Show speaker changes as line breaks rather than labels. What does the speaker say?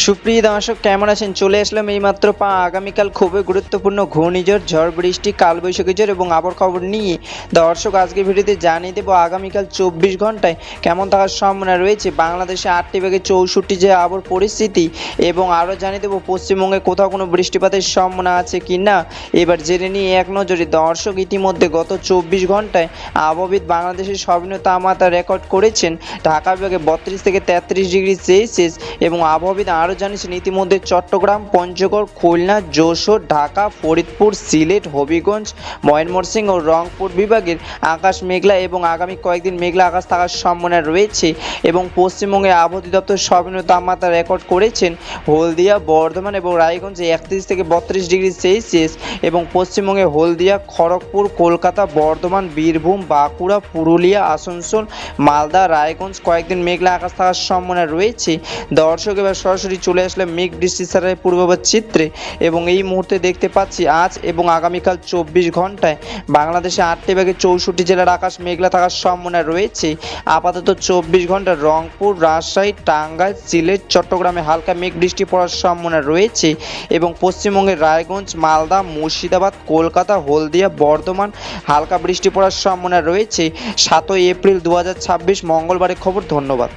সুপ্রিয় দর্শক কেমন আছেন? চলে আসলাম এইমাত্র আগামীকাল খুবই গুরুত্বপূর্ণ ঘূর্ণিঝড়, ঝড় বৃষ্টি, কালবৈশাখী ঝড় এবং আবহাওয়ার খবর নিয়ে। দর্শক আজকে ভিডিওতে জানিয়ে দেবো আগামীকাল 24 ঘন্টায় কেমন থাকার সম্ভাবনা রয়েছে বাংলাদেশে 8টি ভাগে 64 যে আবহাওয়ার পরিস্থিতি, এবং আরও জানিয়ে দেবো পশ্চিমবঙ্গে কোথাও কোনো বৃষ্টিপাতের সম্ভাবনা আছে কি না। এবার জেনে নিয়ে এক নজরে। দর্শক ইতিমধ্যে গত 24 ঘন্টায় আবহাওয়াবিদ বাংলাদেশের সর্বনিম্ন তাপমাত্রা রেকর্ড করেছেন ঢাকা বিভাগে 32 থেকে 33 ডিগ্রি সেলসিয়াস, এবং আবহাওয়াবিদ আরও জানিয়েছেন ইতিমধ্যে চট্টগ্রাম, পঞ্চগড়, খুলনা, যশোর, ঢাকা, ফরিদপুর, সিলেট, হবিগঞ্জ, ময়মনসিংহ ও রংপুর বিভাগের আকাশ মেঘলা এবং আগামী কয়েকদিন মেঘলা আকাশ থাকার সম্ভাবনা রয়েছে। এবং পশ্চিমবঙ্গে আবহাওয়া অধিদপ্তর সর্বনিম্ন তাপমাত্রা রেকর্ড করেছেন হলদিয়া, বর্ধমান এবং রায়গঞ্জে 31 থেকে 32 ডিগ্রি সেলসিয়াস, এবং পশ্চিমবঙ্গে হলদিয়া, খড়গপুর, কলকাতা, বর্ধমান, বীরভূম, বাঁকুড়া, পুরুলিয়া, আসানসোল, মালদা, রায়গঞ্জ কয়েকদিন মেঘলা আকাশ থাকার সম্ভাবনা রয়েছে। দর্শক এবার সরাসরি চলে আসলাম মেঘ বৃষ্টি ছাড়াই পূর্বাভাস চিত্রে, এবং এই মুহূর্তে দেখতে পাচ্ছি আজ এবং আগামীকাল 24 ঘন্টায় বাংলাদেশে 8টি ভাগে 64 জেলার আকাশ মেঘলা থাকার সম্ভাবনা রয়েছে। আপাতত 24 ঘন্টা রংপুর, রাজশাহী, টাঙ্গাইল, সিলেট, চট্টগ্রামে হালকা মেঘ বৃষ্টি পড়ার সম্ভাবনা রয়েছে, এবং পশ্চিমবঙ্গের রায়গঞ্জ, মালদা, মুর্শিদাবাদ, কলকাতা, হলদিয়া, বর্ধমান হালকা বৃষ্টি পড়ার সম্ভাবনা রয়েছে। 7 এপ্রিল 2026 মঙ্গলবারের খবর। ধন্যবাদ।